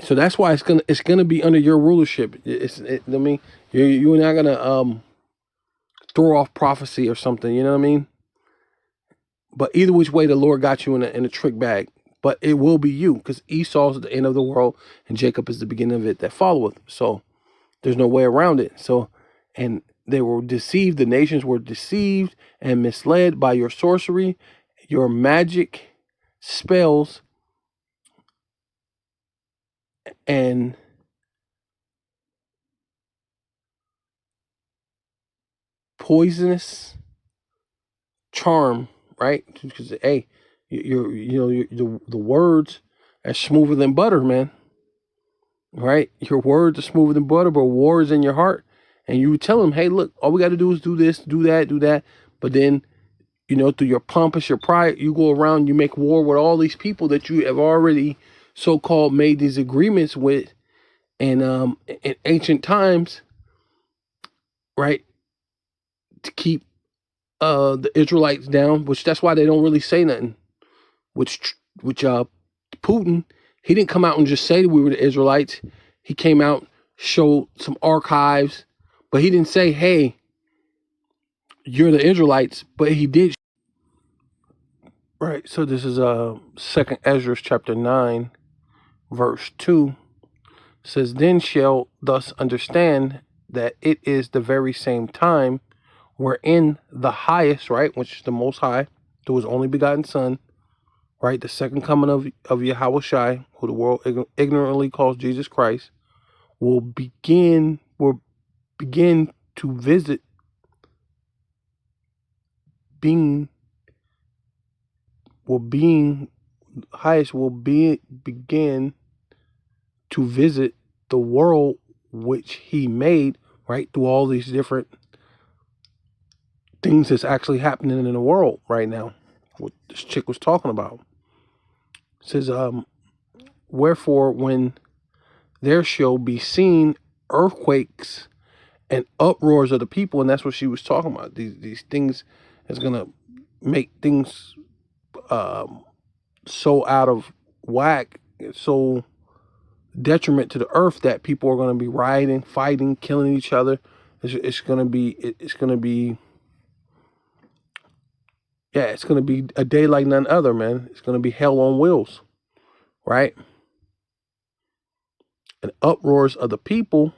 So that's why it's gonna be under your rulership. I mean, you're not gonna throw off prophecy or something. You know what I mean? But either which way, the Lord got you in a trick bag. But it will be you, because Esau is the end of the world, and Jacob is the beginning of it that followeth. So there's no way around it. So, and they were deceived. The nations were deceived and misled by your sorcery, your magic spells, and poisonous charm, right? Because hey, the words are smoother than butter, man. Right? Your words are smoother than butter, but war is in your heart. And you tell them, hey, look, all we got to do is do this, do that. But then, through your pompous, your pride, you go around, you make war with all these people that you have already so-called made these agreements with. And in ancient times, right, to keep the Israelites down, which that's why they don't really say nothing. Which Putin, he didn't come out and just say that we were the Israelites. He came out, showed some archives, but he didn't say, hey, you're the Israelites, but he did. Right, so this is 2nd Ezra chapter 9, verse 2. It says, then shall thus understand that it is the very same time wherein the highest, right, which is the Most High, through his only begotten Son, right, the second coming of Yahushai, who the world ignorantly calls Jesus Christ, will begin to visit, begin to visit the world which he made, right, through all these different things that's actually happening in the world right now, what this chick was talking about. It says, wherefore when there shall be seen earthquakes and uproars of the people, and that's what she was talking about. These things is gonna make things so out of whack, so detriment to the earth, that people are gonna be rioting, fighting, killing each other. It's gonna be a day like none other, man. It's gonna be hell on wheels, right? And uproars of the people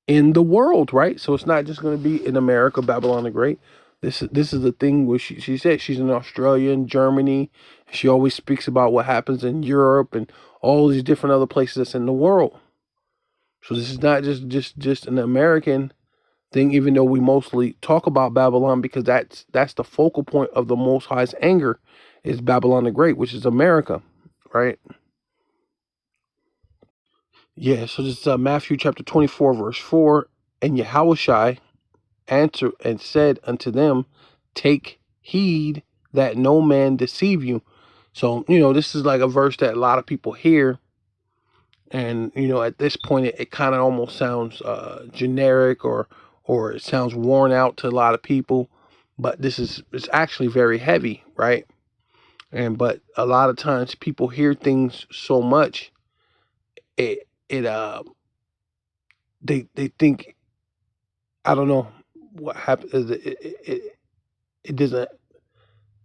in the world, right? So it's not just going to be in America, Babylon the Great. This is the thing where she said she's in Australia and Germany. She always speaks about what happens in Europe and all these different other places that's in the world. So this is not just an American thing, even though we mostly talk about Babylon, because that's the focal point of the Most High's anger, is Babylon the Great, which is America, right? Yeah, so this is Matthew chapter 24, verse 4. And Yahushai answered and said unto them, take heed that no man deceive you. So, this is like a verse that a lot of people hear. And, at this point, it kind of almost sounds generic, or it sounds worn out to a lot of people. But it's actually very heavy, right? But a lot of times people hear things so much, they think, I don't know what happened. It doesn't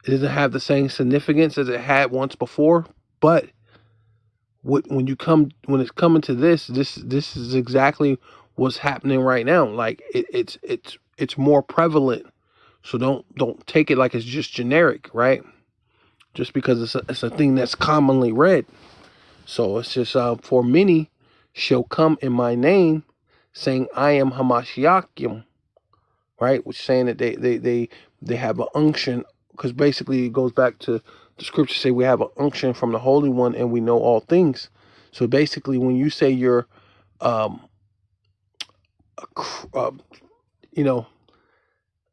have the same significance as it had once before. But when it's coming to this is exactly what's happening right now. Like it's more prevalent. So don't take it like it's just generic, right? Just because it's a thing that's commonly read. So it's just for many shall come in my name, saying I am Hamashiachim, right? Which saying that they have an unction, because basically it goes back to the scriptures say we have an unction from the Holy One and we know all things. So basically, when you say you're, you know,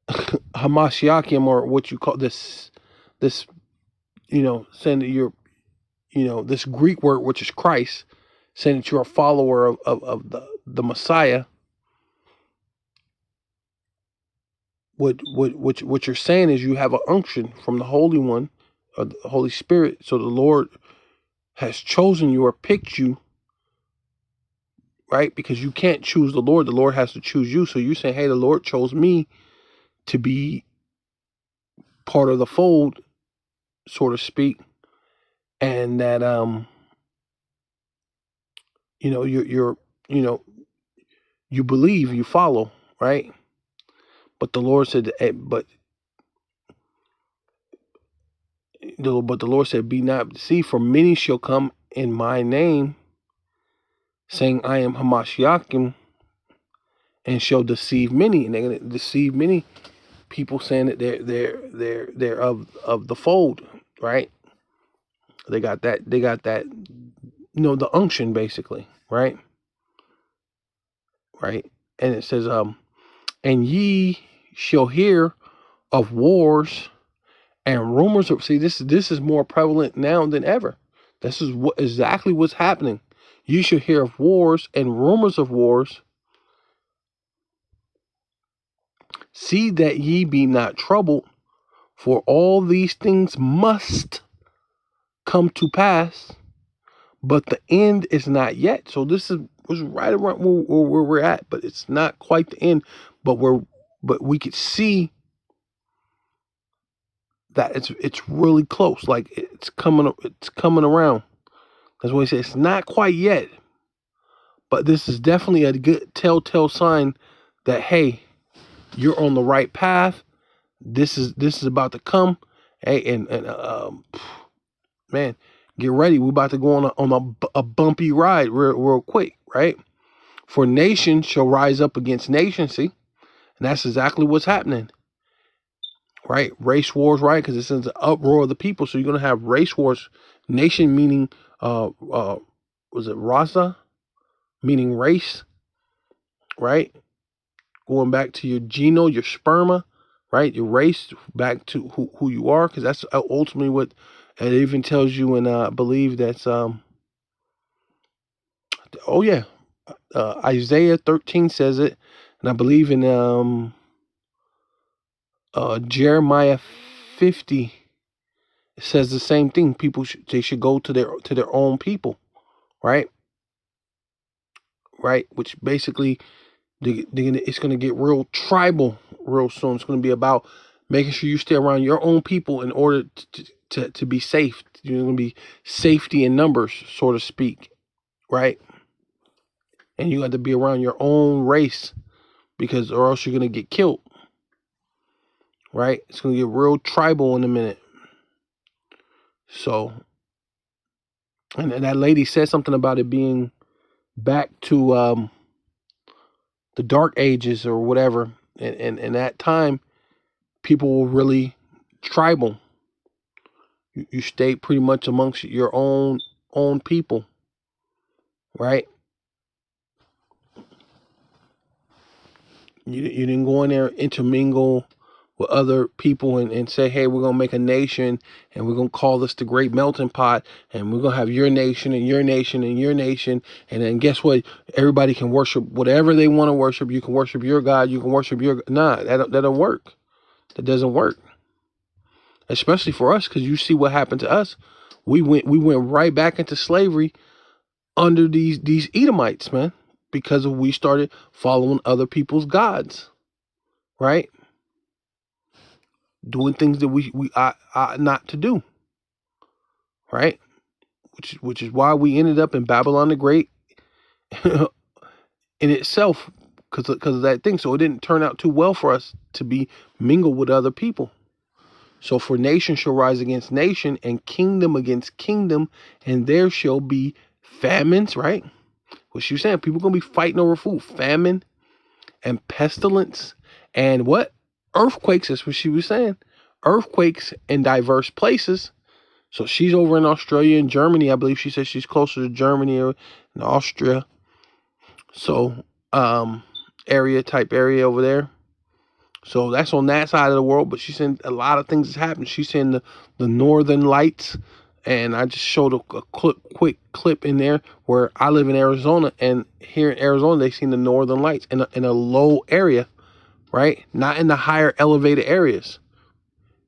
Hamashiachim, or what you call this, you know, saying that you're, you know, this Greek word, which is Christ, saying that you're a follower of the Messiah. What you're saying is you have an unction from the Holy One, or the Holy Spirit. So the Lord has chosen you or picked you, right? Because you can't choose the Lord. The Lord has to choose you. So you say, hey, the Lord chose me to be part of the fold, so to speak. And that, you know, you're, you know, you believe, you follow, right? But the Lord said, but the Lord said, be not deceived, for many shall come in my name, saying I am Hamashiachim, and shall deceive many. And they're going to deceive many people, saying that they're of the fold, right? They got that, you know, the unction, basically, right? Right. And it says, and ye shall hear of wars and rumors of, see, this is more prevalent now than ever. This is exactly what's happening. You shall hear of wars and rumors of wars. See that ye be not troubled, for all these things must come to pass, but the end is not yet. So this was right around where we're at, but it's not quite the end. But we could see that it's really close. Like it's coming around. That's what he said. It's not quite yet, but this is definitely a good telltale sign that, hey, you're on the right path. This is about to come. Hey, and man, get ready. We're about to go on a bumpy ride real quick, right? For nation shall rise up against nation. See, and that's exactly what's happening, right? Race wars, right? Because this is the uproar of the people. So you're gonna have race wars. Nation meaning was it rasa, meaning race, right? Going back to your geno, your sperma, right? Your race, back to who you are, because that's ultimately what it even tells you. And I believe that's Isaiah 13 says it, and I believe in Jeremiah 50 it says the same thing. People they should go to their own people, right? Right, which basically it's going to get real tribal real soon. It's going to be about making sure you stay around your own people in order to be safe. You're going to be safety in numbers, so to speak, right? And you got to be around your own race, because or else you're going to get killed, right? It's going to get real tribal in a minute. So, and that lady said something about it being back to the dark ages or whatever, and that time people were really tribal. You stayed pretty much amongst your own people, right? You didn't go in there intermingle with other people and say, hey, we're gonna make a nation and we're gonna call this the Great Melting Pot, and we're gonna have your nation and your nation and your nation, and then guess what? Everybody can worship whatever they want to worship. You can worship your God. You can worship your that don't work. That doesn't work. Especially for us, because you see what happened to us. We went right back into slavery under these Edomites, man, because we started following other people's gods, right? Doing things that we ought not to do, right? Which is why we ended up in Babylon the Great in itself, because of that thing. So it didn't turn out too well for us to be mingled with other people. So for nation shall rise against nation, and kingdom against kingdom, and there shall be famines, right? What she was saying, people gonna be fighting over food, famine and pestilence, and what? Earthquakes. That's what she was saying. Earthquakes in diverse places. So she's over in Australia and Germany. I believe she said she's closer to Germany or in Austria. So area over there. So that's on that side of the world. But she's saying a lot of things has happened. She's saying the northern lights. And I just showed a quick clip in there where I live in Arizona, and here in Arizona they seen the northern lights in a low area, right? Not in the higher elevated areas.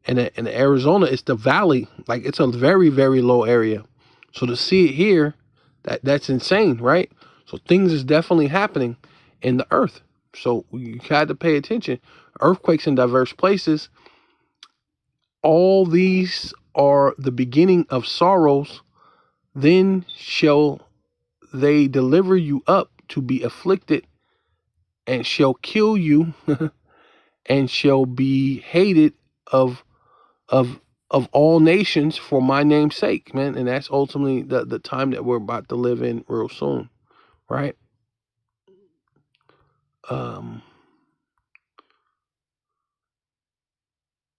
And in Arizona, it's the valley, like it's a very, very low area. So to see it here, that's insane, right? So things is definitely happening in the earth. So you got to pay attention. Earthquakes in diverse places. All these are the beginning of sorrows. Then shall they deliver you up to be afflicted, and shall kill you, and shall be hated of all nations for my name's sake, man. And that's ultimately the time that we're about to live in real soon, right?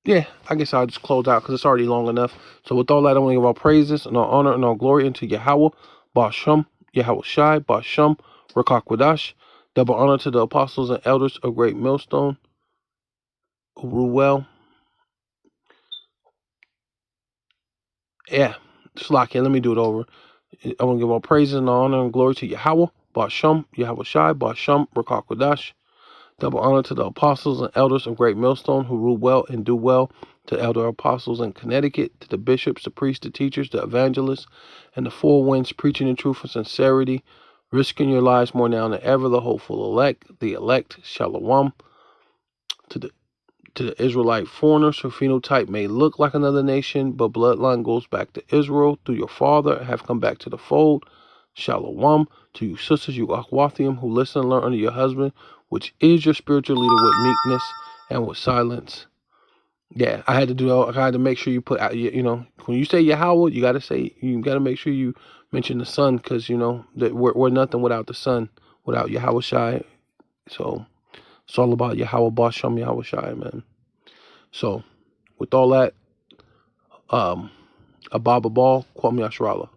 Yeah, I guess I'll just close out because it's already long enough. So with all that, I want to give all praises and all honor and all glory unto Yahweh, Basham, Yahweh Shai, Basham, Rakakwadash. Double honor to the apostles and elders of Great Millstone, who rule well. Yeah, Slakia, let me do it over. I want to give all praises and all honor and glory to Yahweh, Basham, Yahweh Shai, Basham, Rakakwadash. Double honor to the apostles and elders of Great Millstone who rule well and do well, to the elder apostles in Connecticut, to the bishops, the priests, the teachers, the evangelists, and the four winds preaching in truth and sincerity, risking your lives more now than ever, the hopeful elect, Shalom, to the Israelite foreigners whose phenotype may look like another nation, but bloodline goes back to Israel through your father, have come back to the fold, Shalom, to you sisters, you Akhwathium, who listen and learn under your husband, which is your spiritual leader, with meekness and with silence. Yeah, I had to do. I had to make sure you put out. You know, when you say Yahweh, you got to make sure you mention the Son, because you know that we're nothing without the Son, without Yahweh Shai. So it's all about Yahweh Basham, Yahweh Shai, man. So with all that, Ababa Ball, Kwame Ashrala.